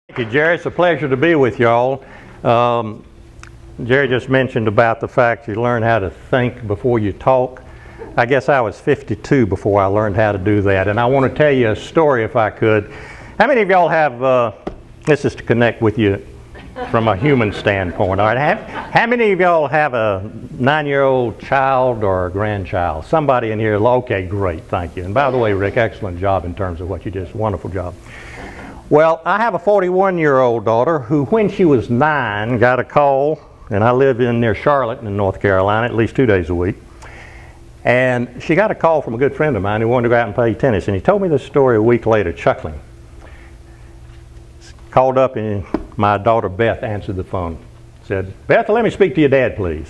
Thank you, Jerry. It's a pleasure to be with y'all. Jerry just mentioned about the fact you learn how to think before you talk. I guess I was 52 before I learned how to do that, and I want to tell you a story if I could. How many of y'all have, this is to connect with you from a human standpoint, all right? How many of y'all have a 9-year-old child or a grandchild? Somebody in here, okay, great, thank you. And by the way, Rick, excellent job in terms of what you did, wonderful job. Well, I have a 41-year-old daughter who, when she was 9, got a call, and I live near Charlotte in North Carolina, at least 2 days a week. And she got a call from a good friend of mine who wanted to go out and play tennis, and he told me this story a week later, chuckling. Called up, and my daughter Beth answered the phone. Said, "Beth, let me speak to your dad, please."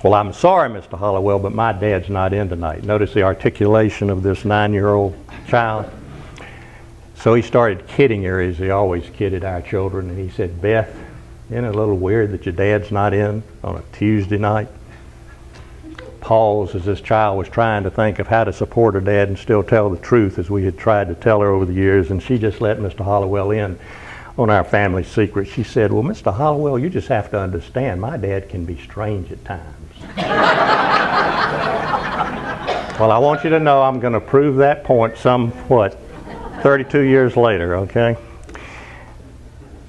"Well, I'm sorry, Mr. Hollowell, but my dad's not in tonight." Notice the articulation of this 9-year-old child. So he started kidding her, as he always kidded our children, and he said, "Beth, isn't it a little weird that your dad's not in on a Tuesday night?" Pause as this child was trying to think of how to support her dad and still tell the truth, as we had tried to tell her over the years, and she just let Mr. Hollowell in on our family secret. She said, "Well, Mr. Hollowell, you just have to understand, my dad can be strange at times." Well, I want you to know I'm going to prove that point 32 years later, okay?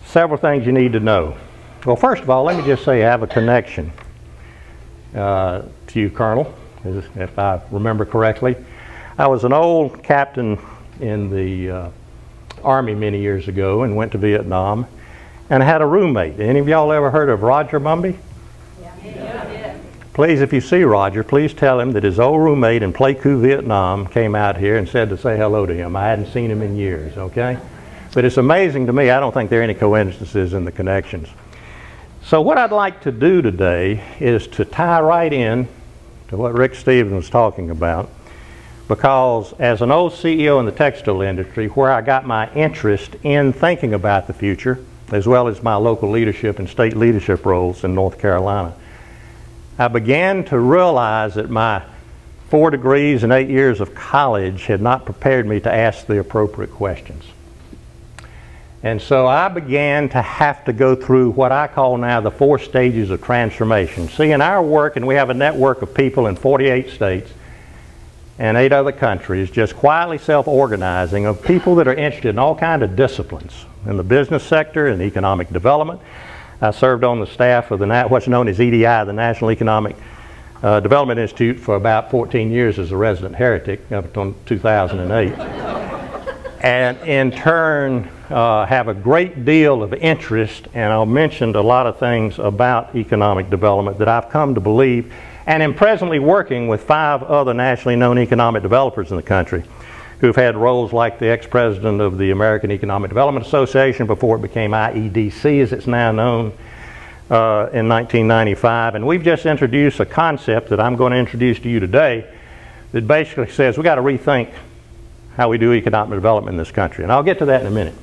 Several things you need to know. Well, first of all, let me just say I have a connection to you, Colonel, if I remember correctly. I was an old captain in the Army many years ago and went to Vietnam, and I had a roommate. Any of y'all ever heard of Roger Mumby? Yeah. Please, if you see Roger, please tell him that his old roommate in Pleiku, Vietnam came out here and said to say hello to him. I hadn't seen him in years, okay? But it's amazing to me. I don't think there are any coincidences in the connections. So what I'd like to do today is to tie right in to what Rick Stevens was talking about, because as an old CEO in the textile industry, where I got my interest in thinking about the future, as well as my local leadership and state leadership roles in North Carolina, I began to realize that my 4 degrees and 8 years of college had not prepared me to ask the appropriate questions. And so I began to have to go through what I call now the 4 stages of transformation. See, in our work, and we have a network of people in 48 states and 8 other countries, just quietly self-organizing, of people that are interested in all kinds of disciplines, in the business sector, in economic development. I served on the staff of what's known as EDI, the National Economic Development Institute, for about 14 years as a resident heretic, up until 2008. And in turn, have a great deal of interest, and I'll mention a lot of things about economic development that I've come to believe, and am presently working with 5 other nationally known economic developers in the country who've had roles like the ex-president of the American Economic Development Association before it became IEDC, as it's now known, in 1995. And we've just introduced a concept that I'm going to introduce to you today that basically says we've got to rethink how we do economic development in this country. And I'll get to that in a minute.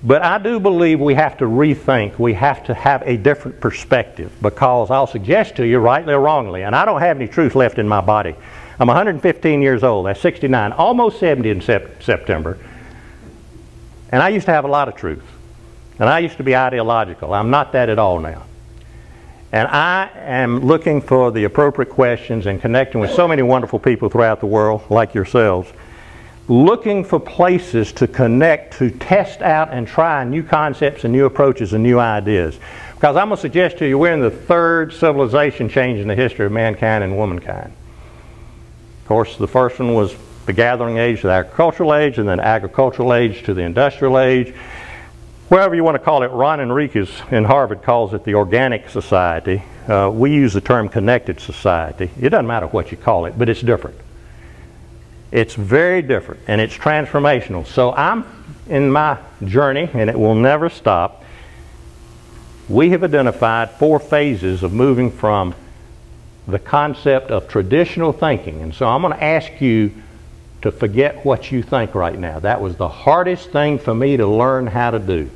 But I do believe we have to rethink. We have to have a different perspective, because I'll suggest to you, rightly or wrongly, and I don't have any truth left in my body. I'm 115 years old. That's 69, almost 70 in September. And I used to have a lot of truth. And I used to be ideological. I'm not that at all now. And I am looking for the appropriate questions and connecting with so many wonderful people throughout the world, like yourselves, looking for places to connect, to test out and try new concepts and new approaches and new ideas. Because I'm going to suggest to you we're in the 3rd civilization change in the history of mankind and womankind. Of course, the first one was the gathering age to the agricultural age, and then agricultural age to the industrial age. Wherever you want to call it, Ron Enriquez in Harvard calls it the organic society. We use the term connected society. It doesn't matter what you call it, but it's different. It's very different, and it's transformational. So I'm in my journey, and it will never stop. We have identified 4 phases of moving from the concept of traditional thinking. And so I'm going to ask you to forget what you think right now. That was the hardest thing for me to learn how to do,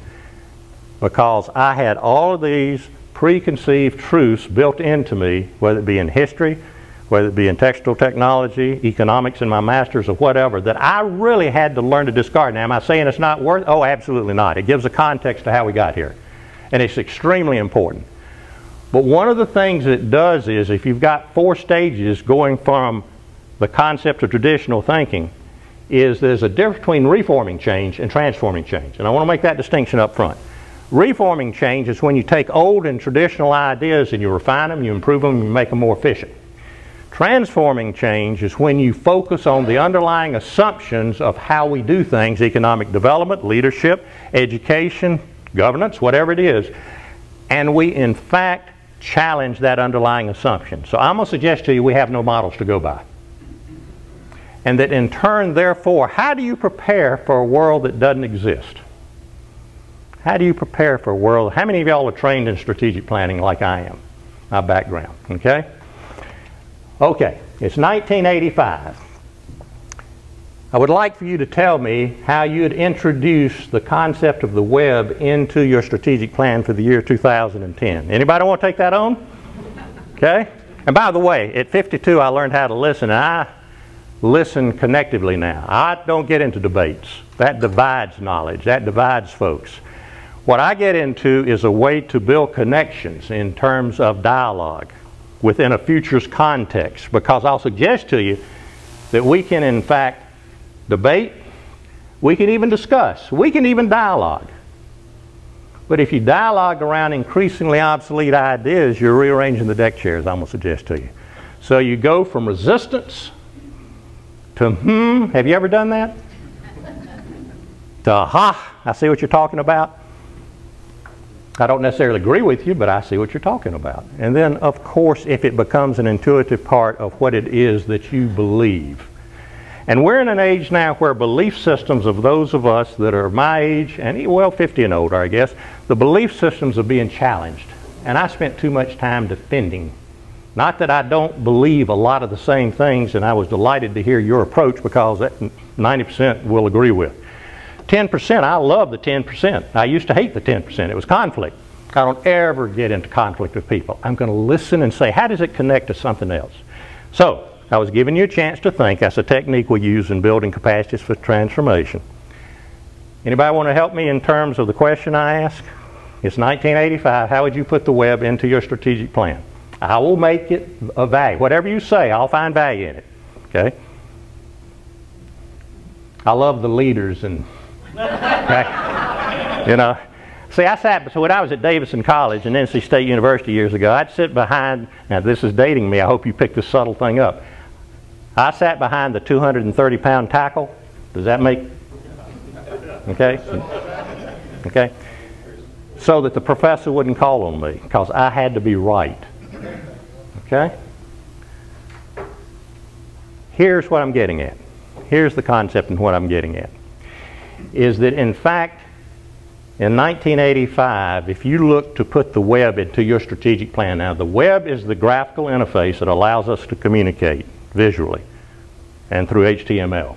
because I had all of these preconceived truths built into me, whether it be in history, whether it be in textile technology, economics in my master's, or whatever, that I really had to learn to discard. Now, am I saying it's not worth it? Oh, absolutely not. It gives a context to how we got here. And it's extremely important. But one of the things it does is, if you've got 4 stages going from the concept of traditional thinking, is there's a difference between reforming change and transforming change. And I want to make that distinction up front. Reforming change is when you take old and traditional ideas and you refine them, you improve them, you make them more efficient. Transforming change is when you focus on the underlying assumptions of how we do things, economic development, leadership, education, governance, whatever it is, and we in fact challenge that underlying assumption. So I'm going to suggest to you we have no models to go by. And that in turn, therefore, how do you prepare for a world that doesn't exist? How do you prepare for a world? How many of y'all are trained in strategic planning like I am? My background, okay? Okay, it's 1985. I would like for you to tell me how you'd introduce the concept of the web into your strategic plan for the year 2010. Anybody want to take that on? Okay? And by the way, at 52 I learned how to listen, and I listen connectively now. I don't get into debates. That divides knowledge. That divides folks. What I get into is a way to build connections in terms of dialogue within a futures context, because I'll suggest to you that we can in fact debate, we can even discuss, we can even dialogue. But if you dialogue around increasingly obsolete ideas, you're rearranging the deck chairs, I'm going to suggest to you. So you go from resistance to have you ever done that? To ha, I see what you're talking about. I don't necessarily agree with you, but I see what you're talking about. And then, of course, if it becomes an intuitive part of what it is that you believe. And we're in an age now where belief systems of those of us that are my age, and well, 50 and older, I guess, the belief systems are being challenged. And I spent too much time defending. Not that I don't believe a lot of the same things, and I was delighted to hear your approach, because that 90% will agree with. 10%, I love the 10%. I used to hate the 10%. It was conflict. I don't ever get into conflict with people. I'm going to listen and say, how does it connect to something else? So, I was giving you a chance to think. That's a technique we use in building capacities for transformation. Anybody want to help me in terms of the question I asked? It's 1985. How would you put the web into your strategic plan? I will make it a value. Whatever you say, I'll find value in it. Okay? I love the leaders and okay? You know, see, so when I was at Davidson College and NC State University years ago, I'd sit behind, now this is dating me, I hope you picked this subtle thing up. I sat behind the 230-pound tackle. Does that make, okay? Okay? So that the professor wouldn't call on me, because I had to be right. Okay? Here's what I'm getting at. Here's the concept and what I'm getting at. Is that in fact, in 1985, if you look to put the web into your strategic plan, now the web is the graphical interface that allows us to communicate visually and through HTML,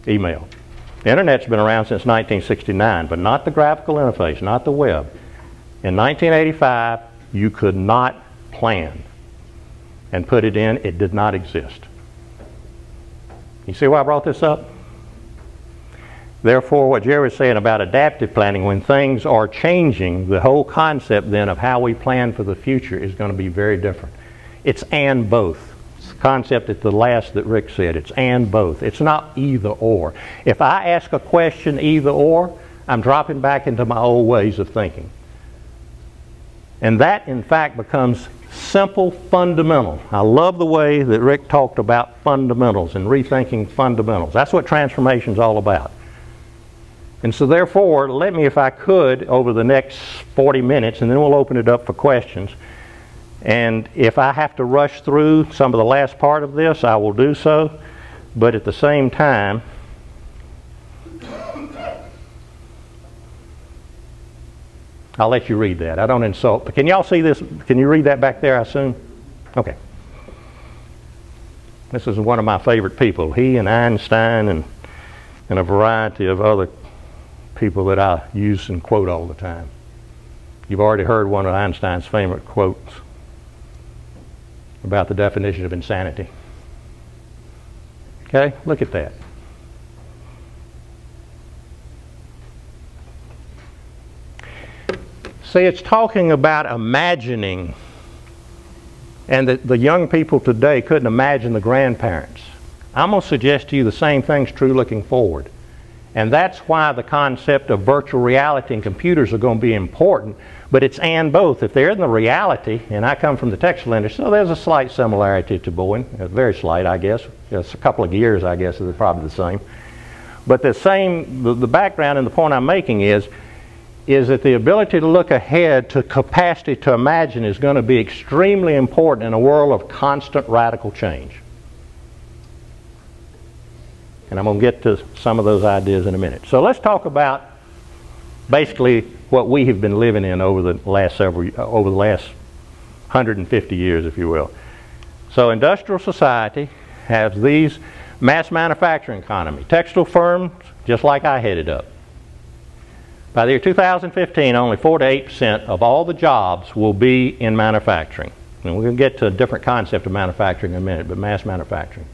email. The internet's been around since 1969, but not the graphical interface, not the web. In 1985, you could not plan and put it in. It did not exist. You see why I brought this up? Therefore, what Jerry was saying about adaptive planning, when things are changing, the whole concept then of how we plan for the future is going to be very different. It's and both. It's the concept at the last that Rick said. It's and both. It's not either or. If I ask a question either or, I'm dropping back into my old ways of thinking. And that, in fact, becomes simple, fundamental. I love the way that Rick talked about fundamentals and rethinking fundamentals. That's what transformation is all about. And so therefore, let me, if I could, over the next 40 minutes, and then we'll open it up for questions. And if I have to rush through some of the last part of this, I will do so. But at the same time, I'll let you read that. I don't insult. But can y'all see this? Can you read that back there, I assume? Okay. This is one of my favorite people. He and Einstein and a variety of other people that I use and quote all the time. You've already heard one of Einstein's favorite quotes. about the definition of insanity. Okay, look at that. See, it's talking about imagining, and the young people today couldn't imagine the grandparents. I'm going to suggest to you the same thing's true looking forward. And that's why the concept of virtual reality and computers are going to be important, but it's and both. If there isn't a reality, and I come from the textile industry, so there's a slight similarity to Boeing, very slight, I guess. It's a couple of gears, I guess, is probably the same. But the background and the point I'm making is that the ability to look ahead to capacity to imagine is going to be extremely important in a world of constant radical change. And I'm going to get to some of those ideas in a minute. So let's talk about basically what we have been living in over the last 150 years, if you will. So industrial society has these mass manufacturing economy. Textile firms, just like I headed up. By the year 2015, only 4 to 8% of all the jobs will be in manufacturing. And we're going to get to a different concept of manufacturing in a minute, but mass manufacturing.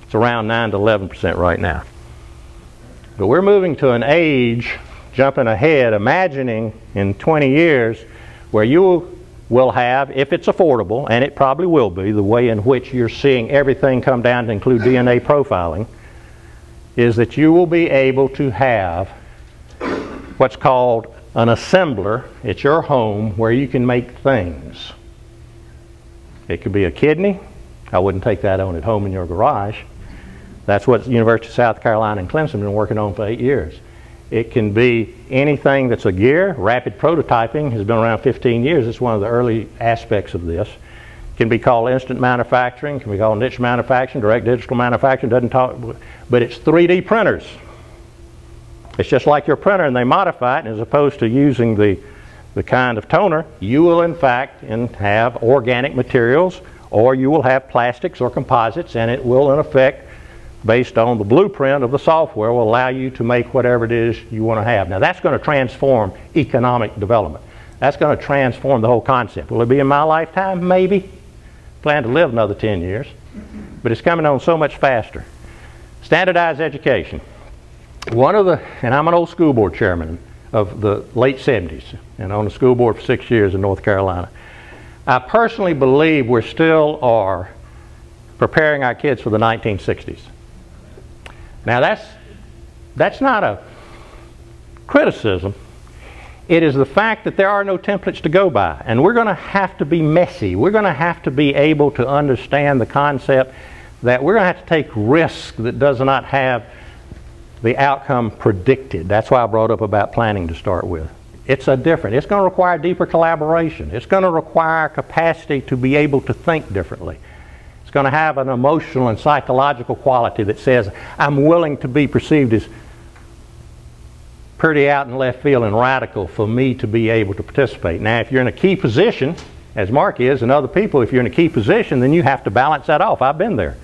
It's around 9 to 11% right now. But we're moving to an age, jumping ahead, imagining in 20 years where you will have, if it's affordable, and it probably will be, the way in which you're seeing everything come down to include DNA profiling, is that you will be able to have what's called an assembler at your home where you can make things. It could be a kidney. I wouldn't take that on at home in your garage. That's what the University of South Carolina and Clemson have been working on for 8 years. It can be anything that's a gear. Rapid prototyping has been around 15 years. It's one of the early aspects of this. It can be called instant manufacturing, can be called niche manufacturing, direct digital manufacturing, doesn't talk, but it's 3D printers. It's just like your printer, and they modify it, and as opposed to using the kind of toner, you will in fact have organic materials, or you will have plastics or composites, and it will in effect, based on the blueprint of the software, will allow you to make whatever it is you want to have. Now that's going to transform economic development. That's going to transform the whole concept. Will it be in my lifetime? Maybe. Plan to live another 10 years. But it's coming on so much faster. Standardized education. And I'm an old school board chairman of the late 70s, and on the school board for 6 years in North Carolina. I personally believe we still are preparing our kids for the 1960s. Now that's not a criticism. It is the fact that there are no templates to go by, and we're going to have to be messy. We're going to have to be able to understand the concept that we're going to have to take risk that does not have the outcome predicted. That's why I brought up about planning to start with. It's going to require deeper collaboration. It's going to require capacity to be able to think differently. It's going to have an emotional and psychological quality that says, I'm willing to be perceived as pretty out in left field and radical for me to be able to participate. Now, if you're in a key position, as Mark is, and other people, if you're in a key position, then you have to balance that off. I've been there.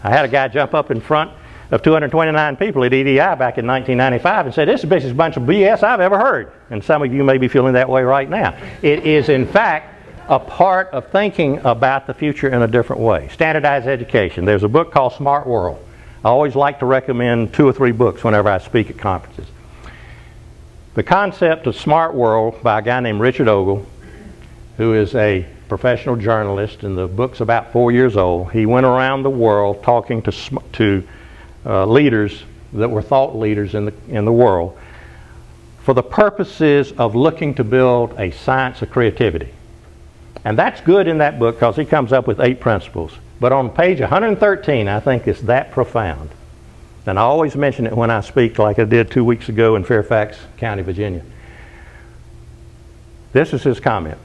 I had a guy jump up in front of 229 people at EDI back in 1995 and said, this is the biggest bunch of BS I've ever heard. And some of you may be feeling that way right now. It is, in fact, a part of thinking about the future in a different way. Standardized education. There's a book called Smart World. I always like to recommend 2 or 3 books whenever I speak at conferences. The concept of Smart World by a guy named Richard Ogle, who is a professional journalist, and the book's about 4 years old. He went around the world talking to leaders that were thought leaders in the world for the purposes of looking to build a science of creativity. And that's good in that book because he comes up with 8 principles. But on page 113, I think it's that profound. And I always mention it when I speak, like I did 2 weeks ago in Fairfax County, Virginia. This is his comment.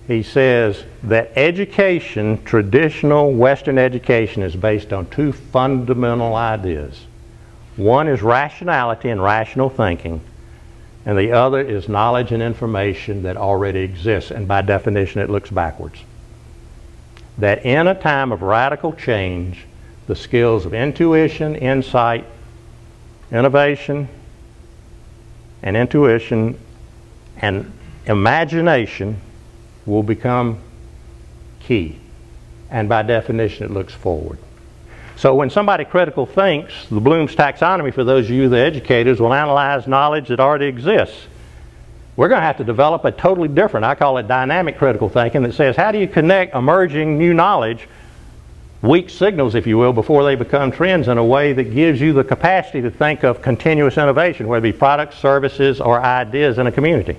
He says that education, traditional Western education, is based on 2 fundamental ideas. One is rationality and rational thinking, and the other is knowledge and information that already exists, and by definition it looks backwards. That in a time of radical change, the skills of intuition, insight, innovation, and intuition and imagination will become key. And by definition, it looks forward. So when somebody critical thinks, the Bloom's taxonomy, for those of you, the educators, will analyze knowledge that already exists. We're going to have to develop a totally different, I call it dynamic critical thinking, that says how do you connect emerging new knowledge, weak signals, if you will, before they become trends, in a way that gives you the capacity to think of continuous innovation, whether it be products, services, or ideas in a community.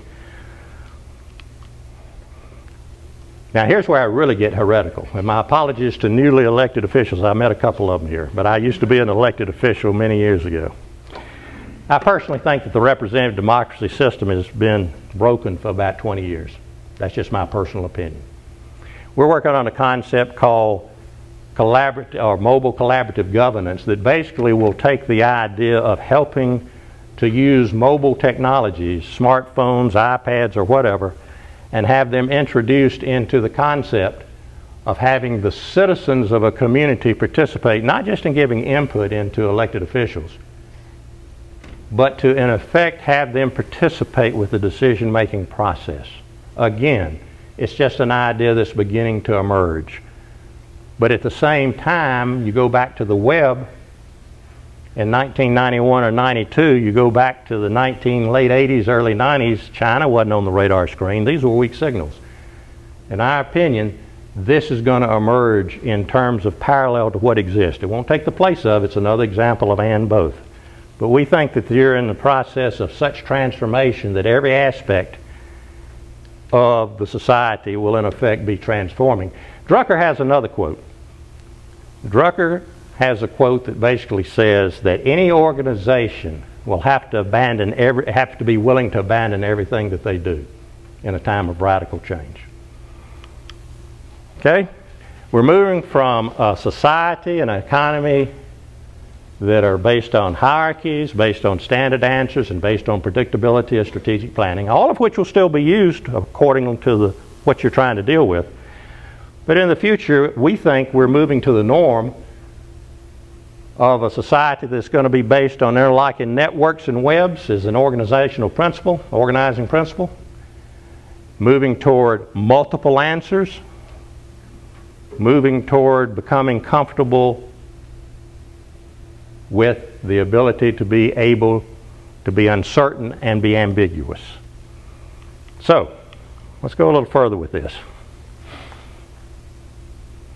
Now here's where I really get heretical, and my apologies to newly elected officials. I met a couple of them here, but I used to be an elected official many years ago. I personally think that the representative democracy system has been broken for about 20 years. That's just my personal opinion. We're working on a concept called collaborative or mobile collaborative governance that basically will take the idea of helping to use mobile technologies, smartphones, iPads, or whatever, and have them introduced into the concept of having the citizens of a community participate, not just in giving input into elected officials, but to, in effect, have them participate with the decision-making process. Again, it's just an idea that's beginning to emerge. But at the same time, you go back to the web in 1991 or 92, you go back to the late 80s, early 90s, China wasn't on the radar screen. These were weak signals. In our opinion, this is going to emerge in terms of parallel to what exists. It won't take the place of, it's another example of and both. But we think that you're in the process of such transformation that every aspect of the society will in effect be transforming. Drucker has another quote. Drucker has a quote that basically says that any organization will have to be willing to abandon everything that they do in a time of radical change. Okay? We're moving from a society and an economy that are based on hierarchies, based on standard answers, and based on predictability of strategic planning, all of which will still be used according to what you're trying to deal with. But in the future, we think we're moving to the norm of a society that's going to be based on interlocking networks and webs as an organizational principle, organizing principle, moving toward multiple answers, moving toward becoming comfortable with the ability to be able to be uncertain and be ambiguous. So, let's go a little further with this.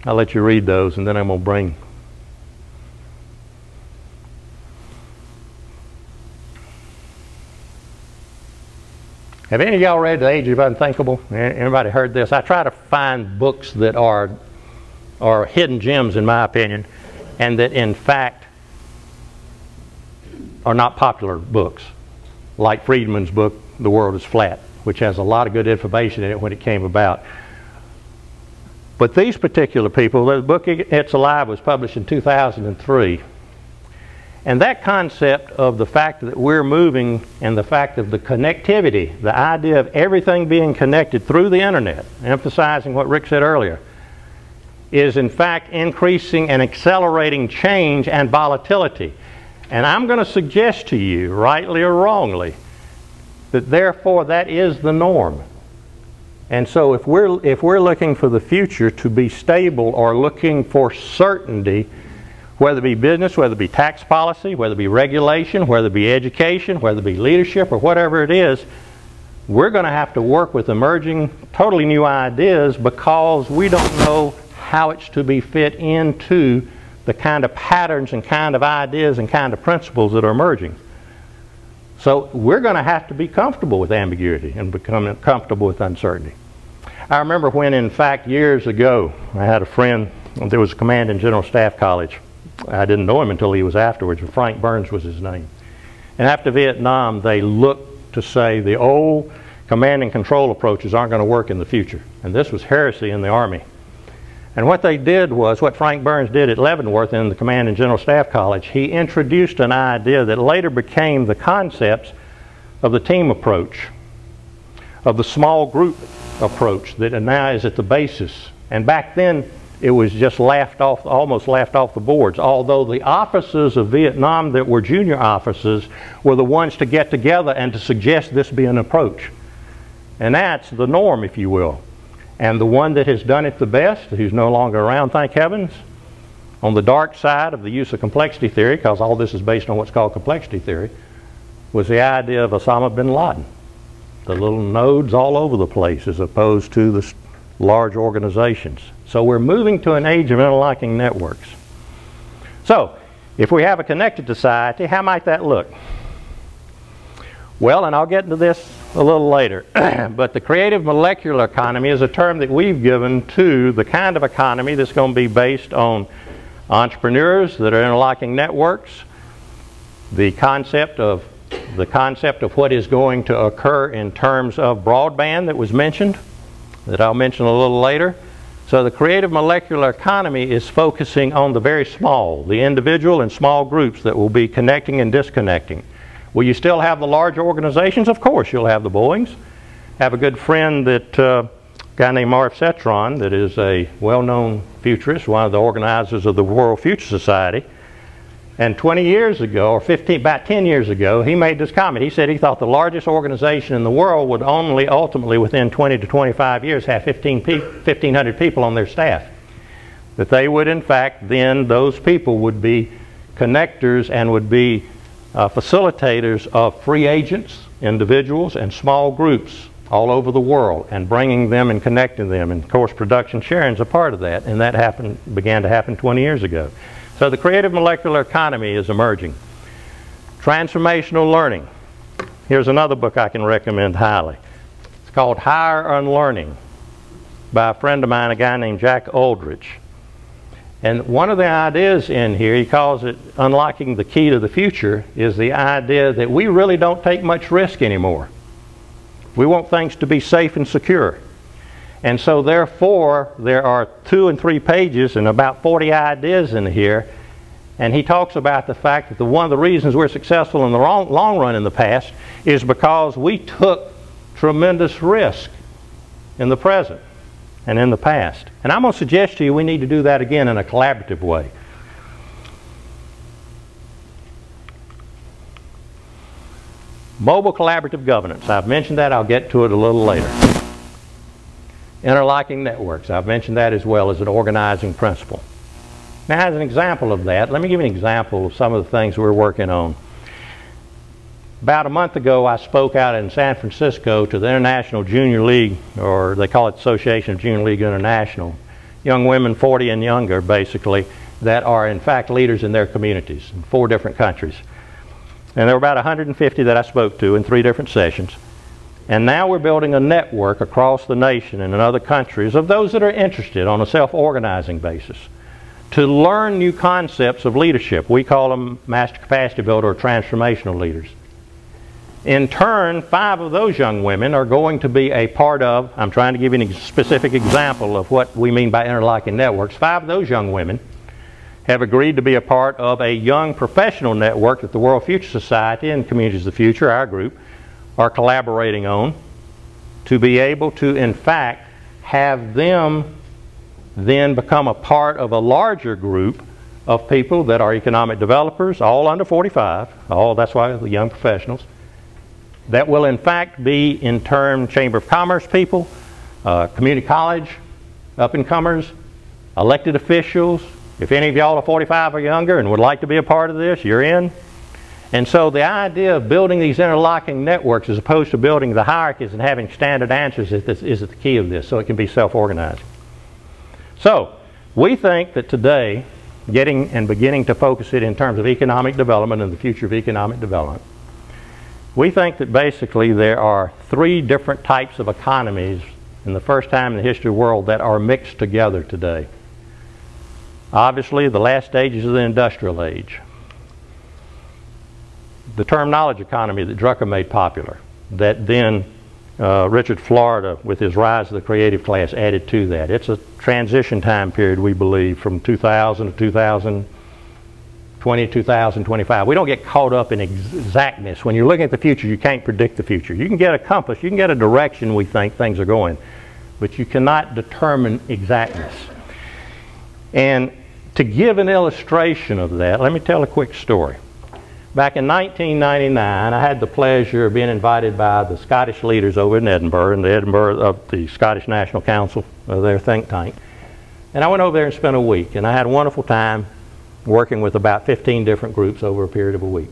I'll let you read those, and then I'm going to bring... Have any of y'all read The Age of Unthinkable? Anybody heard this? I try to find books that are hidden gems, in my opinion, and that in fact are not popular books, like Friedman's book, The World is Flat, which has a lot of good information in it when it came about. But these particular people, the book It's Alive was published in 2003. And that concept of the fact that we're moving and the fact of the connectivity, the idea of everything being connected through the internet, emphasizing what Rick said earlier, is in fact increasing and accelerating change and volatility. And I'm going to suggest to you, rightly or wrongly, that therefore that is the norm. And so if we're looking for the future to be stable or looking for certainty, whether it be business, whether it be tax policy, whether it be regulation, whether it be education, whether it be leadership, or whatever it is, we're going to have to work with emerging, totally new ideas because we don't know how it's to be fit into the kind of patterns and kind of ideas and kind of principles that are emerging. So we're going to have to be comfortable with ambiguity and become comfortable with uncertainty. I remember when, in fact, years ago, I had a friend, there was a command in General Staff College. I didn't know him until he was afterwards, but Frank Burns was his name. And after Vietnam, they looked to say the old command and control approaches aren't going to work in the future. And this was heresy in the Army. And what they did was, what Frank Burns did at Leavenworth in the Command and General Staff College, he introduced an idea that later became the concepts of the team approach, of the small group approach that now is at the basis. And back then, it was just almost laughed off the boards, although the officers of Vietnam that were junior officers were the ones to get together and to suggest this be an approach. And that's the norm, if you will. And the one that has done it the best, who's no longer around, thank heavens, on the dark side of the use of complexity theory, because all this is based on what's called complexity theory, was the idea of Osama bin Laden. The little nodes all over the place as opposed to the large organizations. So we're moving to an age of interlocking networks. So, if we have a connected society, how might that look? Well, and I'll get into this a little later, but the creative molecular economy is a term that we've given to the kind of economy that's going to be based on entrepreneurs that are interlocking networks, the concept of what is going to occur in terms of broadband that was mentioned, that I'll mention a little later. So the creative molecular economy is focusing on the very small, the individual and small groups that will be connecting and disconnecting. Will you still have the large organizations? Of course you'll have the Boeings. I have a good friend, a guy named Marv Cetron, that is a well-known futurist, one of the organizers of the World Future Society. And 20 years ago, or about 10 years ago, he made this comment. He said he thought the largest organization in the world would only ultimately, within 20 to 25 years, have 1,500 people on their staff. That they would, in fact, then those people would be connectors and would be facilitators of free agents, individuals, and small groups all over the world, and bringing them and connecting them. And of course, production sharing is a part of that, and that began to happen 20 years ago. So the creative molecular economy is emerging. Transformational learning. Here's another book I can recommend highly. It's called Higher Unlearning by a friend of mine, a guy named Jack Aldrich. And one of the ideas in here, he calls it unlocking the key to the future, is the idea that we really don't take much risk anymore. We want things to be safe and secure. And so therefore, there are 2 and 3 pages and about 40 ideas in here. And he talks about the fact that one of the reasons we're successful in the long run in the past is because we took tremendous risk in the present and in the past. And I'm going to suggest to you we need to do that again in a collaborative way. Mobile collaborative governance. I've mentioned that. I'll get to it a little later. Interlocking networks. I've mentioned that as well as an organizing principle. Now, as an example of that, let me give you an example of some of the things we're working on. About a month ago, I spoke out in San Francisco to the International Junior League, or they call it Association of Junior League International. Young women 40 and younger, basically, that are in fact leaders in their communities in 4 different countries. And there were about 150 that I spoke to in 3 different sessions. And now we're building a network across the nation and in other countries of those that are interested on a self-organizing basis to learn new concepts of leadership. We call them master capacity builder or transformational leaders. In turn, 5 of those young women are going to be a part of, I'm trying to give you a specific example of what we mean by interlocking networks. 5 of those young women have agreed to be a part of a young professional network that the World Future Society and Communities of the Future, our group, are collaborating on to be able to, in fact, have them then become a part of a larger group of people that are economic developers, all under 45, that's why the young professionals, that will in fact be in turn Chamber of Commerce people, community college, up-and-comers, elected officials. If any of y'all are 45 or younger and would like to be a part of this, you're in. And so the idea of building these interlocking networks as opposed to building the hierarchies and having standard answers is the key of this, so it can be self-organizing. So we think that today, beginning to focus it in terms of economic development and the future of economic development, we think that basically there are 3 different types of economies in the first time in the history of the world that are mixed together today. Obviously, the last stages of the industrial age. The term knowledge economy that Drucker made popular, that then Richard Florida, with his rise of the creative class, added to that. It's a transition time period, we believe, from 2000 to 2020, 2025. We don't get caught up in exactness. When you're looking at the future, you can't predict the future. You can get a compass, you can get a direction we think things are going, but you cannot determine exactness. And to give an illustration of that, let me tell a quick story. Back in 1999, I had the pleasure of being invited by the Scottish leaders over in Edinburgh, in the Edinburgh of the Scottish National Council, their think tank. And I went over there and spent a week, and I had a wonderful time working with about 15 different groups over a period of a week.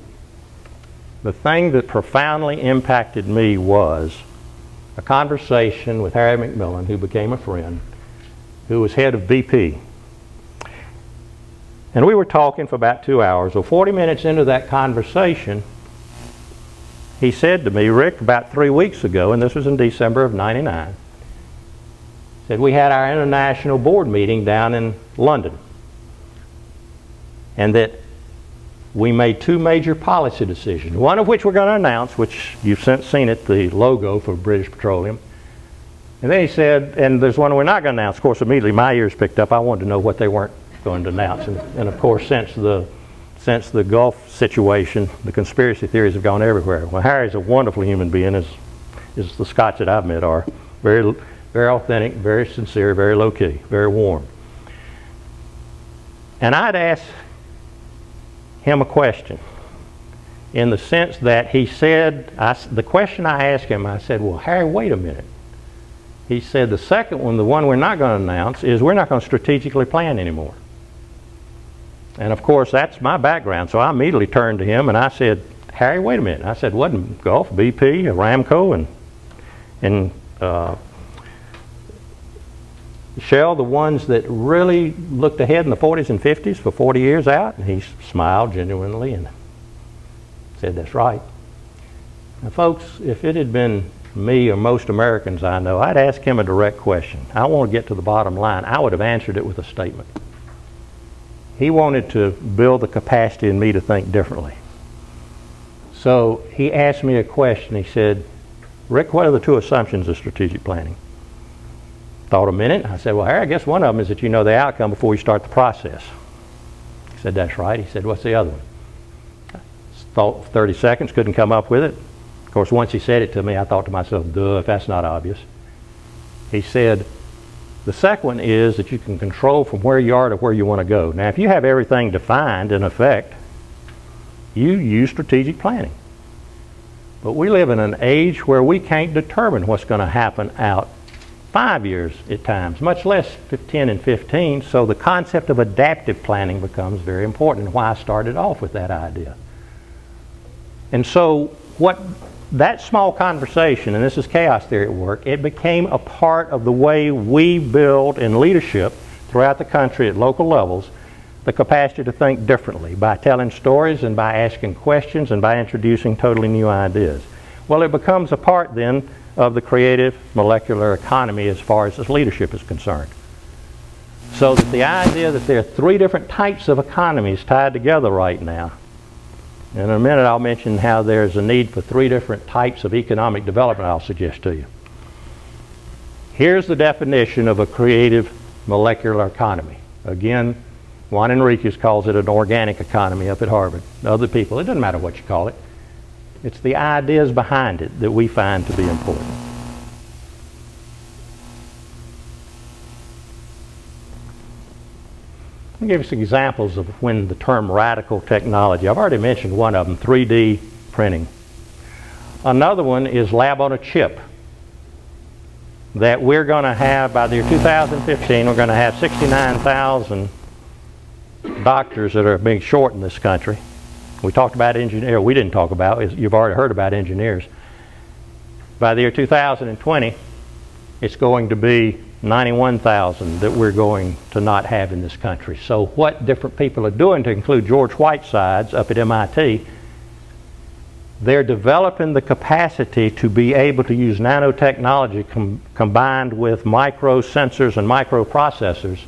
The thing that profoundly impacted me was a conversation with Harry McMillan, who became a friend, who was head of BP. And we were talking for about 2 hours. So 40 minutes into that conversation, he said to me, Rick, about 3 weeks ago, and this was in December of '99, said we had our international board meeting down in London, and that we made 2 major policy decisions, one of which we're going to announce, which you've since seen it, the logo for British Petroleum. And then he said, and there's one we're not going to announce. Of course, immediately my ears picked up. I wanted to know what they weren't going to announce. And of course, since the Gulf situation, the conspiracy theories have gone everywhere. Well, Harry's a wonderful human being, as the Scots that I've met are. Very, very authentic, very sincere, very low-key, very warm. And I'd asked him a question, in the sense that he said, the question I asked him, I said, well, Harry, wait a minute. He said, the second one, the one we're not going to announce, is we're not going to strategically plan anymore. And of course, that's my background. So I immediately turned to him and I said, Harry, wait a minute. I said, wasn't Gulf, BP, Aramco, and Shell the ones that really looked ahead in the 40s and 50s for 40 years out? And he smiled genuinely and said, that's right. Now folks, if it had been me or most Americans I know, I'd ask him a direct question. I want to get to the bottom line. I would have answered it with a statement. He wanted to build the capacity in me to think differently. So he asked me a question. He said, Rick, what are the 2 assumptions of strategic planning? Thought a minute. I said, well, Harry, I guess one of them is that you know the outcome before you start the process. He said, that's right. He said, what's the other one? I thought 30 seconds, couldn't come up with it. Of course, once he said it to me, I thought to myself, duh, if that's not obvious. He said, the second one is that you can control from where you are to where you want to go. Now, if you have everything defined in effect, you use strategic planning. But we live in an age where we can't determine what's going to happen out 5 years at times, much less 10 and 15. So the concept of adaptive planning becomes very important, and why I started off with that idea. And so what that small conversation, and this is chaos theory at work, it became a part of the way we build in leadership throughout the country at local levels the capacity to think differently by telling stories and by asking questions and by introducing totally new ideas. Well, it becomes a part then of the creative molecular economy as far as its leadership is concerned. So that the idea that there are 3 different types of economies tied together right now. In a minute I'll mention how there's a need for 3 different types of economic development I'll suggest to you. Here's the definition of a creative molecular economy. Again, Juan Enriquez calls it an organic economy up at Harvard. Other people, it doesn't matter what you call it. It's the ideas behind it that we find to be important. Let me give you some examples of when the term radical technology, I've already mentioned one of them, 3D printing. Another one is lab on a chip, that we're going to have, by the year 2015, we're going to have 69,000 doctors that are being short in this country. We talked about engineers. We didn't talk about, you've already heard about engineers. By the year 2020, it's going to be 91,000 that we're going to not have in this country. So what different people are doing, to include George Whitesides up at MIT, they're developing the capacity to be able to use nanotechnology combined with microsensors and microprocessors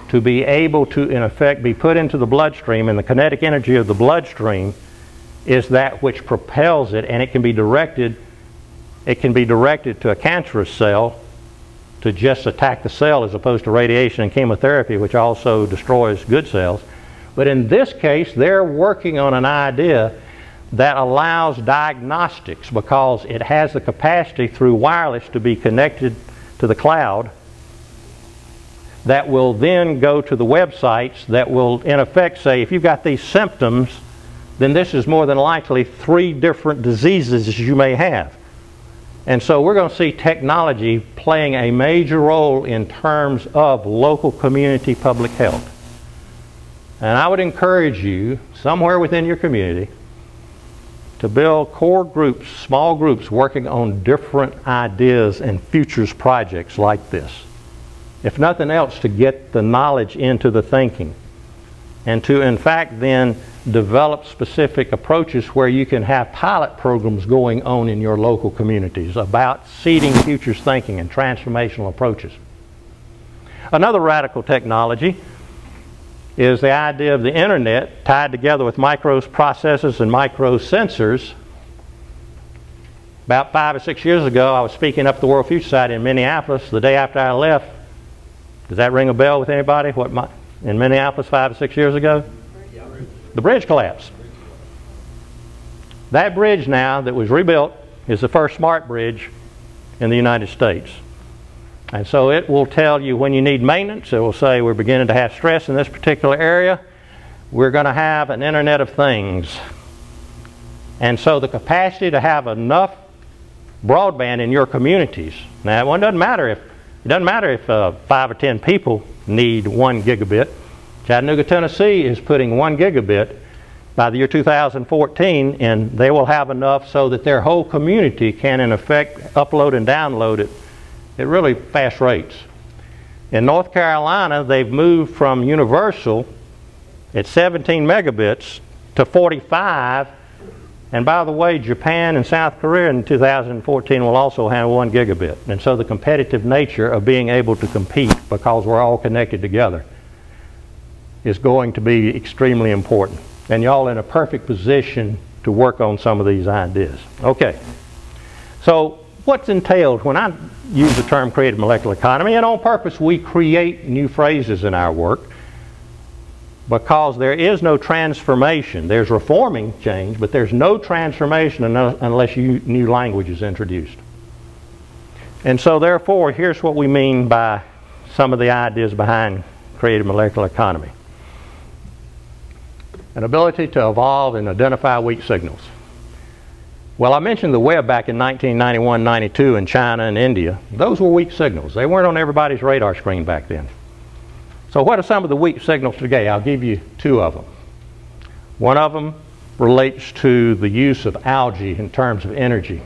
to be able to, in effect, be put into the bloodstream, and the kinetic energy of the bloodstream is that which propels it, and it can be directed to a cancerous cell to just attack the cell, as opposed to radiation and chemotherapy, which also destroys good cells. But in this case, they're working on an idea that allows diagnostics, because it has the capacity through wireless to be connected to the cloud, that will then go to the websites that will in effect say, if you've got these symptoms, then this is more than likely 3 different diseases you may have. And so we're going to see technology playing a major role in terms of local community public health. And I would encourage you, somewhere within your community, to build core groups, small groups, working on different ideas and futures projects like this. If nothing else, to get the knowledge into the thinking, and to, in fact, then develop specific approaches where you can have pilot programs going on in your local communities about seeding futures thinking and transformational approaches. Another radical technology is the idea of the internet tied together with microprocessors and microsensors. About 5 or 6 years ago, I was speaking up at the World Future Society in Minneapolis. The day after I left, does that ring a bell with anybody? In Minneapolis 5 or 6 years ago? The bridge collapsed. That bridge now that was rebuilt is the first smart bridge in the United States. And so it will tell you when you need maintenance. It will say we're beginning to have stress in this particular area. We're going to have an Internet of Things. And so the capacity to have enough broadband in your communities. Now it doesn't matter if 5 or 10 people need 1 gigabit. Chattanooga, Tennessee is putting 1 gigabit by the year 2014, and they will have enough so that their whole community can in effect upload and download it at really fast rates. In North Carolina, they've moved from universal at 17 megabits to 45, and by the way, Japan and South Korea in 2014 will also have 1 gigabit. And so the competitive nature of being able to compete, because we're all connected together, is going to be extremely important. And y'all in a perfect position to work on some of these ideas. Okay, so what's entailed when I use the term creative molecular economy, and on purpose we create new phrases in our work because there is no transformation. There's reforming change, but there's no transformation unless new language is introduced. And so therefore, here's what we mean by some of the ideas behind creative molecular economy. An ability to evolve and identify weak signals. Well, I mentioned the web back in 1991-92 in China and India. Those were weak signals. They weren't on everybody's radar screen back then. So what are some of the weak signals today? I'll give you 2 of them. One of them relates to the use of algae in terms of energy.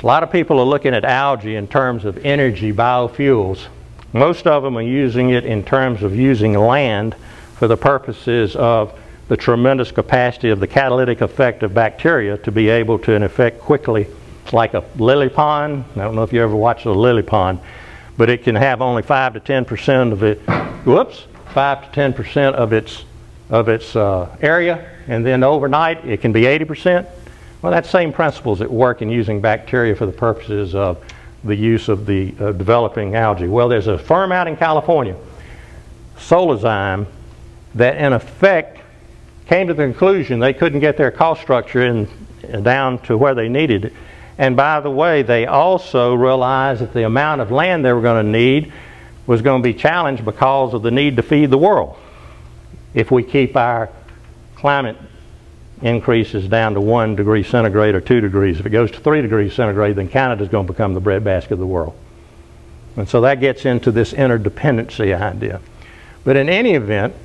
A lot of people are looking at algae in terms of energy biofuels. Most of them are using it in terms of using land for the purposes of the tremendous capacity of the catalytic effect of bacteria to be able to, in effect, quickly, like a lily pond. I don't know if you ever watched a lily pond, but it can have only 5 to 10% of it. 5 to 10% of its area, and then overnight it can be 80%. Well, that same principles at work in using bacteria for the purposes of the use of the developing algae. Well, there's a firm out in California, Solazyme, that in effect came to the conclusion they couldn't get their cost structure down to where they needed it. And by the way, they also realized that the amount of land they were going to need was going to be challenged because of the need to feed the world. If we keep our climate increases down to 1 degree centigrade or 2 degrees, if it goes to 3 degrees centigrade, then Canada's going to become the breadbasket of the world. And so that gets into this interdependency idea. But in any event,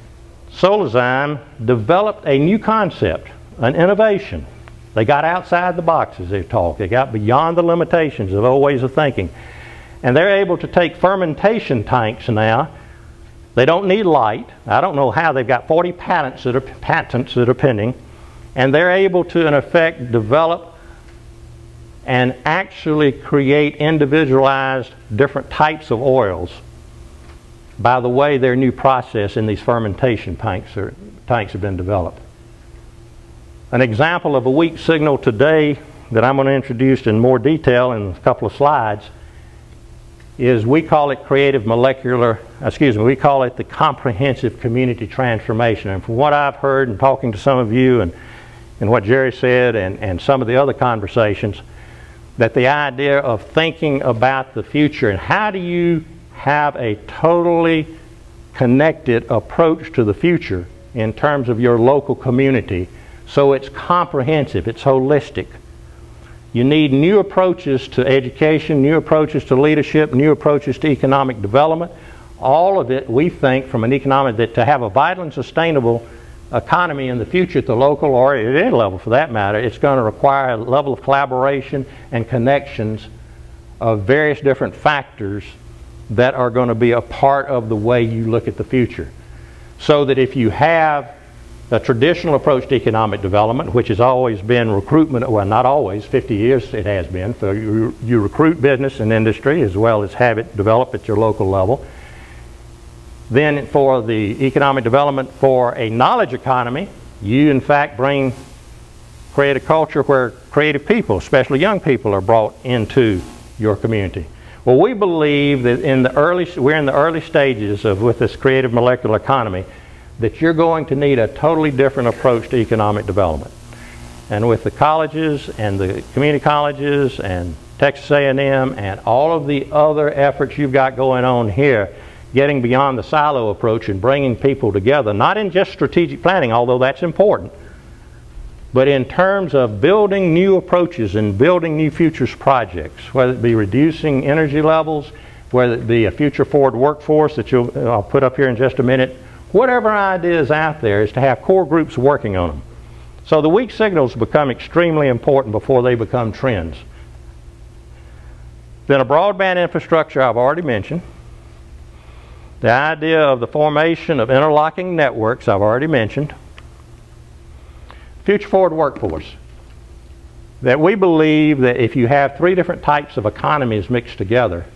Solazyme developed a new concept, an innovation. They got outside the box, as they talk. They got beyond the limitations of old ways of thinking. And they're able to take fermentation tanks now. They don't need light. I don't know how. They've got 40 patents that are pending. And they're able to, in effect, develop and actually create individualized different types of oils. By the way, their new process in these fermentation tanks have been developed. An example of a weak signal today that I'm going to introduce in more detail in a couple of slides is we call it we call it the comprehensive community transformation. And from what I've heard and talking to some of you and what Jerry said and some of the other conversations, that the idea of thinking about the future and how do you have a totally connected approach to the future in terms of your local community So it's comprehensive, it's holistic. You need new approaches to education, new approaches to leadership, new approaches to economic development. All of it, we think, from an economic, that to have a vital and sustainable economy in the future at the local or at any level for that matter, it's going to require a level of collaboration and connections of various different factors that are going to be a part of the way you look at the future. So that if you have a traditional approach to economic development, which has always been recruitment, well, not always, 50 years it has been, so you recruit business and industry as well as have it develop at your local level. Then for the economic development for a knowledge economy, you in fact create a culture where creative people, especially young people, are brought into your community. Well, we believe that we're in the early stages with this creative molecular economy, that you're going to need a totally different approach to economic development. And with the colleges and the community colleges and Texas A&M and all of the other efforts you've got going on here, getting beyond the silo approach and bringing people together, not in just strategic planning, although that's important, but in terms of building new approaches and building new futures projects, whether it be reducing energy levels, whether it be a future forward workforce that I'll put up here in just a minute. Whatever idea is out there is to have core groups working on them. So the weak signals become extremely important before they become trends. Then a broadband infrastructure I've already mentioned. The idea of the formation of interlocking networks I've already mentioned. Future forward workforce. That we believe that if you have three different types of economies mixed together,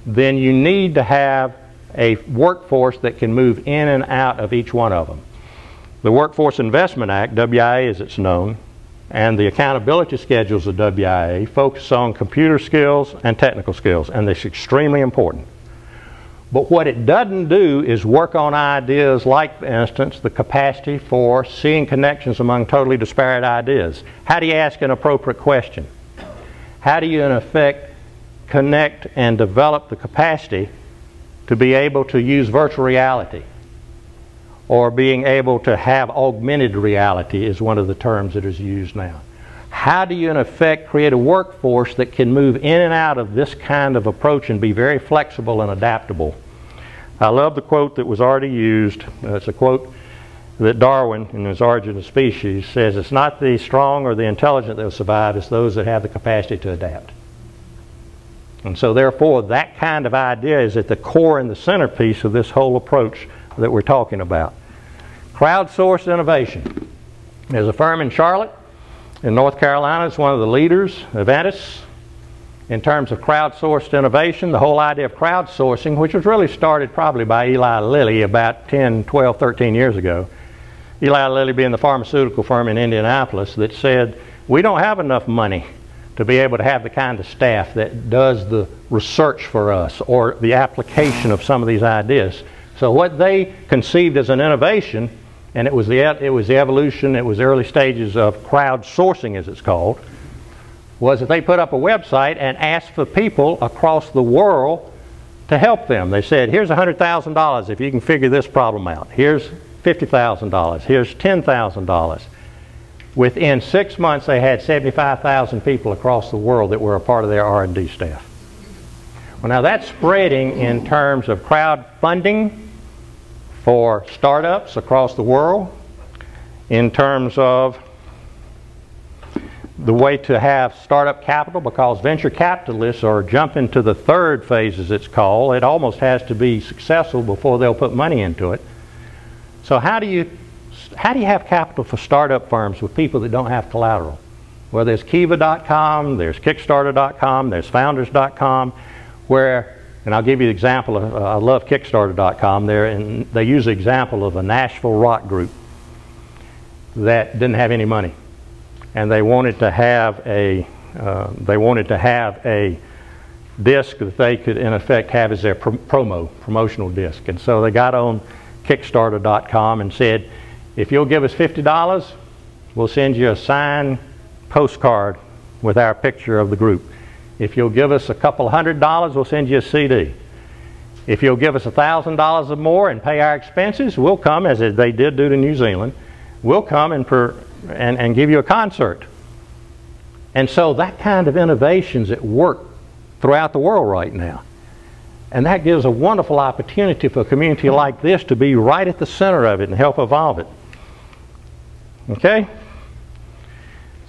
then you need to have a workforce that can move in and out of each one of them. The Workforce Investment Act, WIA as it's known, and the accountability schedules of WIA focus on computer skills and technical skills, and that's extremely important. But what it doesn't do is work on ideas like, for instance, the capacity for seeing connections among totally disparate ideas. How do you ask an appropriate question? How do you, in effect, connect and develop the capacity to be able to use virtual reality? Or being able to have augmented reality is one of the terms that is used now. How do you, in effect, create a workforce that can move in and out of this kind of approach and be very flexible and adaptable? I love the quote that was already used. It's a quote that Darwin, in his Origin of Species, says, it's not the strong or the intelligent that will survive, it's those that have the capacity to adapt. And so therefore, that kind of idea is at the core and the centerpiece of this whole approach that we're talking about. Crowdsourced innovation. There's a firm in Charlotte, in North Carolina. It's one of the leaders, Aventis, in terms of crowdsourced innovation. The whole idea of crowdsourcing, which was really started probably by Eli Lilly about 10, 12, 13 years ago. Eli Lilly being the pharmaceutical firm in Indianapolis that said, we don't have enough money to be able to have the kind of staff that does the research for us or the application of some of these ideas. So what they conceived as an innovation, and it was the evolution, it was the early stages of crowdsourcing as it's called, was that they put up a website and asked for people across the world to help them. They said, here's $100,000 if you can figure this problem out. Here's $50,000. Here's $10,000. Within 6 months, they had 75,000 people across the world that were a part of their R&D staff. Well, now that's spreading in terms of crowdfunding for startups across the world, in terms of the way to have startup capital, because venture capitalists are jumping to the third phase, as it's called. It almost has to be successful before they'll put money into it. So how do you have capital for startup firms with people that don't have collateral? Well, there's Kiva.com, there's Kickstarter.com, there's Founders.com, where, and I'll give you an example of, I love Kickstarter.com there, and they use the example of a Nashville rock group that didn't have any money, and they wanted to have a disc that they could in effect have as their promotional disc, and so they got on Kickstarter.com and said, if you'll give us $50, we'll send you a signed postcard with our picture of the group. If you'll give us a couple $100, we'll send you a CD. If you'll give us $1,000 or more and pay our expenses, we'll come, as they did do to New Zealand, we'll come and and give you a concert. And so that kind of innovation's at work throughout the world right now. And that gives a wonderful opportunity for a community like this to be right at the center of it and help evolve it. Okay?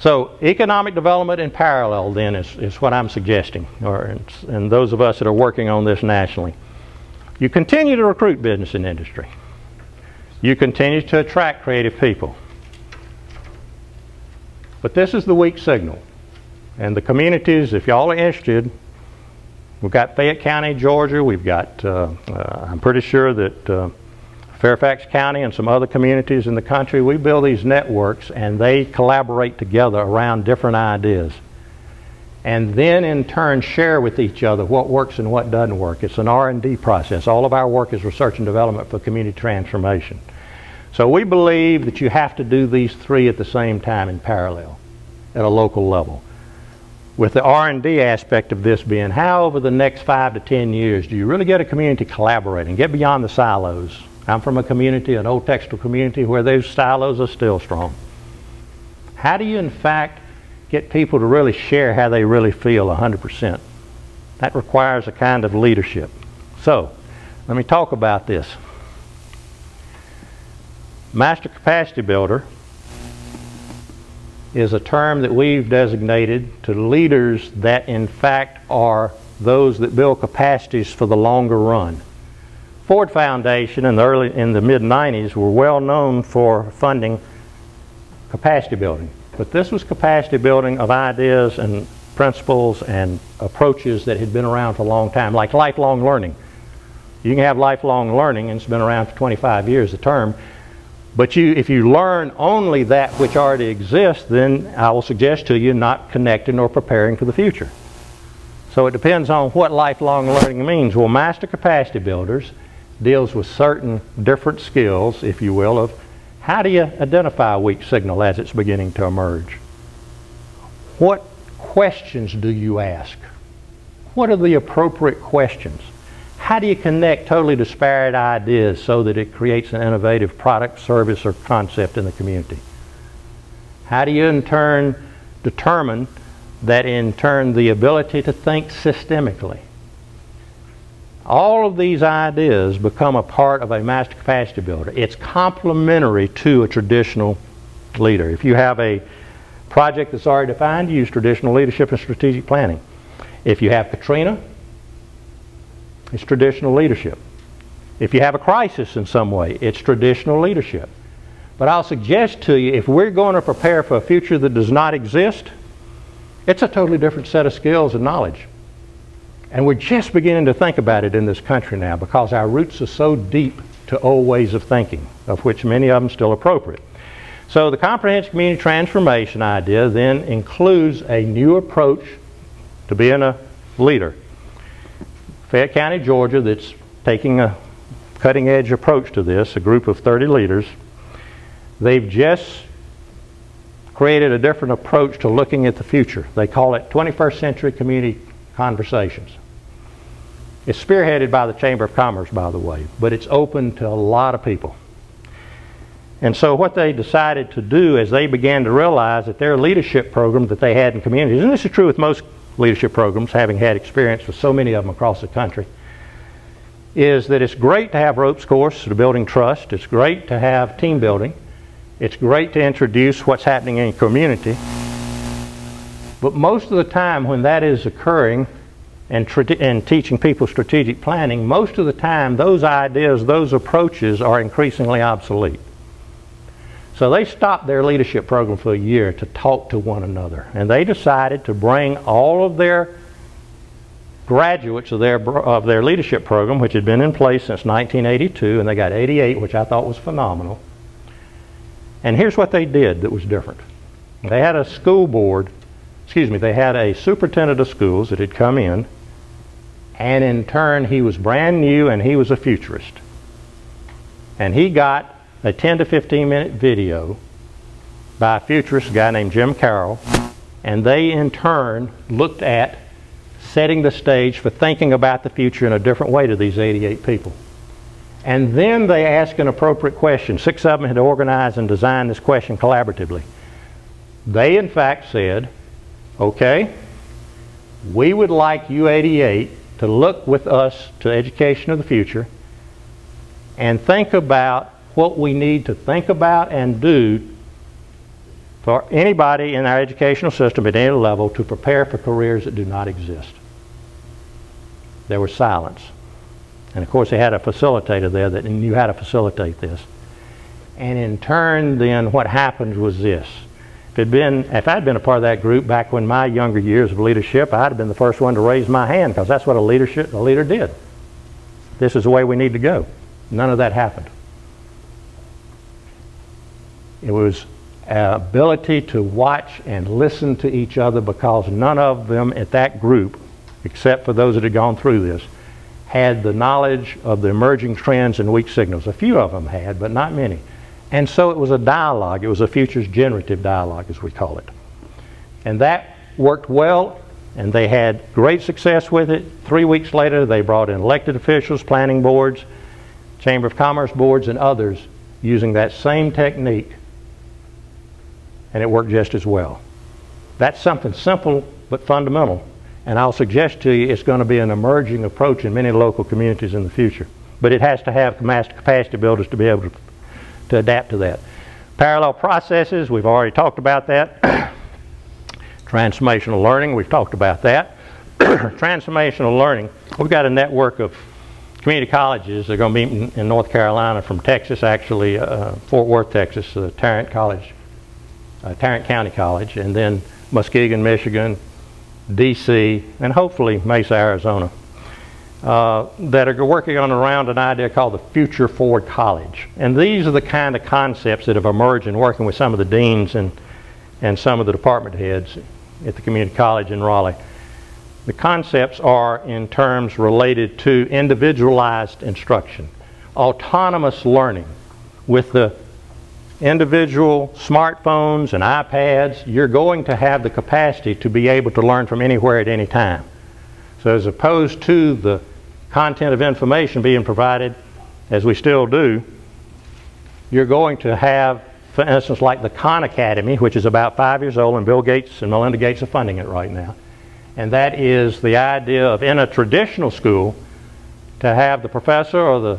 So economic development in parallel then is what I'm suggesting, and those of us that are working on this nationally. You continue to recruit business and industry. You continue to attract creative people. But this is the weak signal. And the communities, if y'all are interested, we've got Fayette County, Georgia. We've got, I'm pretty sure that Fairfax County and some other communities in the country, we build these networks and they collaborate together around different ideas. And then in turn share with each other what works and what doesn't work. It's an R&D process. All of our work is research and development for community transformation. So we believe that you have to do these three at the same time in parallel at a local level. With the R&D aspect of this being, how over the next 5 to 10 years do you really get a community collaborating, get beyond the silos? I'm from a community, an old textile community, where those silos are still strong. How do you in fact get people to really share how they really feel 100%? That requires a kind of leadership. So, let me talk about this. Master Capacity Builder is a term that we've designated to leaders that in fact are those that build capacities for the longer run. Ford Foundation in the mid-90s were well known for funding capacity building. But this was capacity building of ideas and principles and approaches that had been around for a long time, like lifelong learning. You can have lifelong learning, and it's been around for 25 years, the term. But if you learn only that which already exists, then I will suggest to you not connecting or preparing for the future. So it depends on what lifelong learning means. Well, Master Capacity Builders deals with certain different skills, if you will, of how do you identify a weak signal as it's beginning to emerge? What questions do you ask? What are the appropriate questions? How do you connect totally disparate ideas so that it creates an innovative product, service, or concept in the community? How do you in turn determine that in turn the ability to think systemically? All of these ideas become a part of a master capacity builder. It's complementary to a traditional leader. If you have a project that's already defined, you use traditional leadership and strategic planning. If you have Katrina, it's traditional leadership. If you have a crisis in some way, it's traditional leadership. But I'll suggest to you, if we're going to prepare for a future that does not exist, it's a totally different set of skills and knowledge. And we're just beginning to think about it in this country now because our roots are so deep to old ways of thinking, of which many of them still appropriate. So the comprehensive community transformation idea then includes a new approach to being a leader. Fayette County, Georgia, that's taking a cutting-edge approach to this, a group of 30 leaders. They've just created a different approach to looking at the future. They call it 21st Century Community Conversations. It's spearheaded by the Chamber of Commerce, by the way, but it's open to a lot of people. And so what they decided to do is they began to realize that their leadership program that they had in communities, and this is true with most leadership programs, having had experience with so many of them across the country, is that it's great to have ropes course to building trust. It's great to have team building. It's great to introduce what's happening in your community. But most of the time when that is occurring and teaching people strategic planning, most of the time those ideas, those approaches are increasingly obsolete. So they stopped their leadership program for a year to talk to one another. And they decided to bring all of their graduates of their leadership program, which had been in place since 1982, and they got 88, which I thought was phenomenal. And here's what they did that was different. They had a school board, they had a superintendent of schools that had come in, and in turn he was brand new and he was a futurist. And he got a 10 to 15 minute video by a futurist, a guy named Jim Carroll, and they in turn looked at setting the stage for thinking about the future in a different way to these 88 people. And then they asked an appropriate question. 6 of them had organized and designed this question collaboratively. They in fact said, okay, we would like U88 to look with us to education of the future and think about what we need to think about and do for anybody in our educational system at any level to prepare for careers that do not exist. There was silence. And of course they had a facilitator there that knew how to facilitate this. And in turn then what happened was this. If I'd been a part of that group back when my younger years of leadership, I'd have been the first one to raise my hand, because that's what a leader did. This is the way we need to go. None of that happened. It was ability to watch and listen to each other, because none of them at that group, except for those that had gone through this, had the knowledge of the emerging trends and weak signals. A few of them had, but not many. And so it was a dialogue. It was a futures generative dialogue, as we call it. And that worked well, and they had great success with it. 3 weeks later, they brought in elected officials, planning boards, Chamber of Commerce boards, and others using that same technique, and it worked just as well. That's something simple but fundamental, and I'll suggest to you it's going to be an emerging approach in many local communities in the future. But it has to have master capacity builders to be able to adapt to that. Parallel processes, we've already talked about that. Transformational learning, we've talked about that. Transformational learning, we've got a network of community colleges. They're going to be in North Carolina, from Texas, actually, Fort Worth, Texas, Tarrant County College, and then Muskegon, Michigan, DC, and hopefully Mesa, Arizona, that are working on around an idea called the Future Forward College. And these are the kind of concepts that have emerged in working with some of the deans and some of the department heads at the community college in Raleigh. The concepts are in terms related to individualized instruction, autonomous learning. With the individual smartphones and iPads, you're going to have the capacity to be able to learn from anywhere at any time. So as opposed to the content of information being provided, as we still do, you're going to have, for instance, like the Khan Academy, which is about 5 years old, and Bill Gates and Melinda Gates are funding it right now. And that is the idea of, in a traditional school, to have the professor or the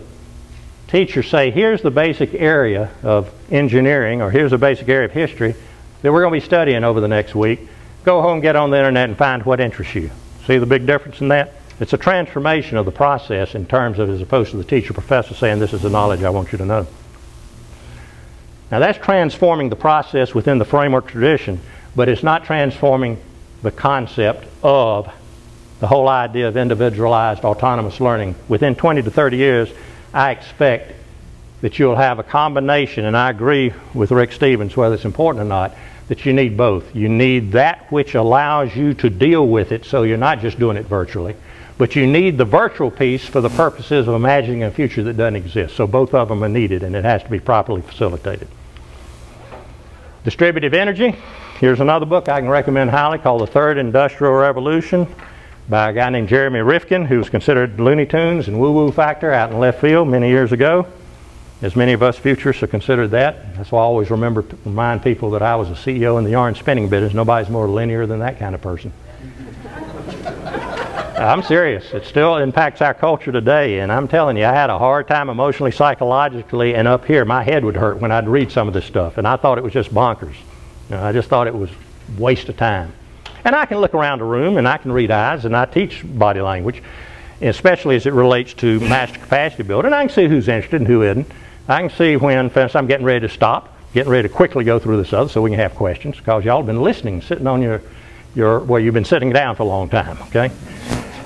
teacher say, here's the basic area of engineering, or here's the basic area of history that we're going to be studying over the next week. Go home, get on the internet, and find what interests you. See the big difference in that? It's a transformation of the process in terms of, as opposed to the teacher professor saying, this is the knowledge I want you to know. Now that's transforming the process within the framework tradition, but it's not transforming the concept of the whole idea of individualized autonomous learning. Within 20 to 30 years, I expect that you'll have a combination, and I agree with Rick Stevens, whether it's important or not, that you need both. You need that which allows you to deal with it, so you're not just doing it virtually, but you need the virtual piece for the purposes of imagining a future that doesn't exist. So both of them are needed, and it has to be properly facilitated. Distributive energy. Here's another book I can recommend highly called The Third Industrial Revolution by a guy named Jeremy Rifkin, who was considered Looney Tunes and woo-woo factor out in left field many years ago. As many of us futurists have considered that. That's why I always remind people that I was a CEO in the yarn spinning business. Nobody's more linear than that kind of person. I'm serious. It still impacts our culture today, and I'm telling you, I had a hard time emotionally, psychologically, and up here my head would hurt when I'd read some of this stuff, and I thought it was just bonkers. I just thought it was a waste of time. And I can look around the room, and I can read eyes, and I teach body language, especially as it relates to master capacity building. And I can see who's interested and who isn't. I can see when, for instance, I'm getting ready to stop, getting ready to quickly go through this other so we can have questions, because y'all have been listening, sitting on well, you've been sitting down for a long time, okay?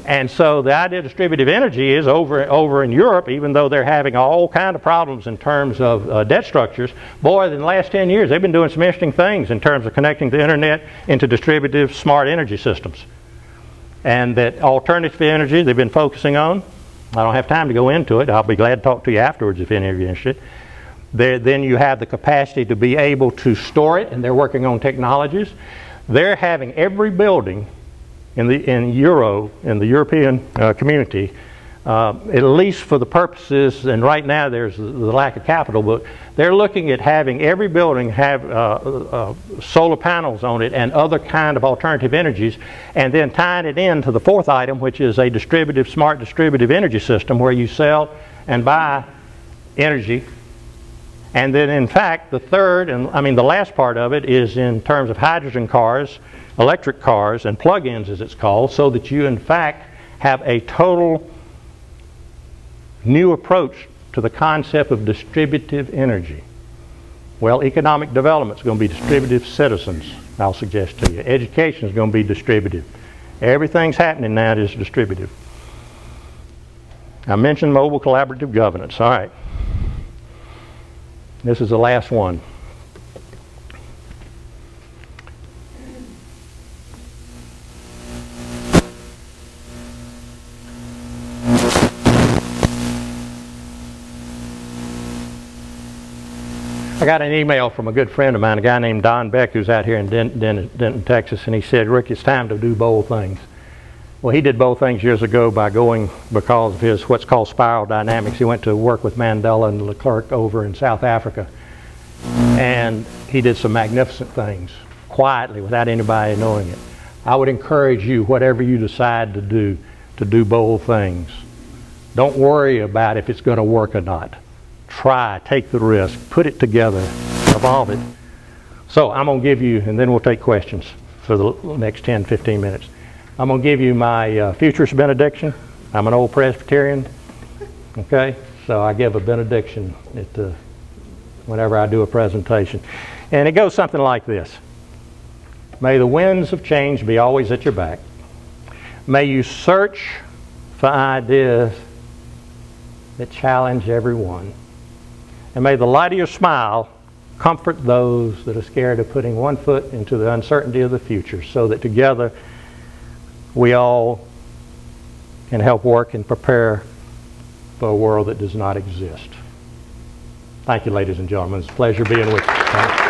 And so the idea of distributive energy is over in Europe, even though they're having all kind of problems in terms of debt structures. Boy, in the last 10 years, they've been doing some interesting things in terms of connecting the internet into distributive smart energy systems. And that alternative energy they've been focusing on, I don't have time to go into it. I'll be glad to talk to you afterwards if any of you are interested. Then you have the capacity to be able to store it, and they're working on technologies. They're having every building in the European community at least for the purposes, and right now there's the lack of capital, but they're looking at having every building have solar panels on it and other kind of alternative energies, and then tying it into the fourth item, which is a distributive, smart distributive energy system where you sell and buy energy. And then in fact the third, and I mean the last part of it, is in terms of hydrogen cars, electric cars, and plug-ins as it's called, so that you in fact have a total new approach to the concept of distributive energy. Well, economic development is going to be distributive citizens, I'll suggest to you. Education is going to be distributive. Everything's happening now is distributive. I mentioned mobile collaborative governance. All right. This is the last one. I got an email from a good friend of mine, a guy named Don Beck, who's out here in Denton, Texas, and he said, Rick, it's time to do bold things. Well, he did bold things years ago by going, because of his what's called spiral dynamics. He went to work with Mandela and Leclerc over in South Africa, and he did some magnificent things quietly without anybody knowing it. I would encourage you, whatever you decide to do bold things. Don't worry about if it's going to work or not. Try, take the risk, put it together, evolve it. So I'm going to give you, and then we'll take questions for the next 10, 15 minutes. I'm going to give you my futurist benediction. I'm an old Presbyterian, okay? So I give a benediction whenever I do a presentation. And it goes something like this. May the winds of change be always at your back. May you search for ideas that challenge everyone. And may the light of your smile comfort those that are scared of putting one foot into the uncertainty of the future, so that together we all can help work and prepare for a world that does not exist. Thank you, ladies and gentlemen. It's a pleasure being with you.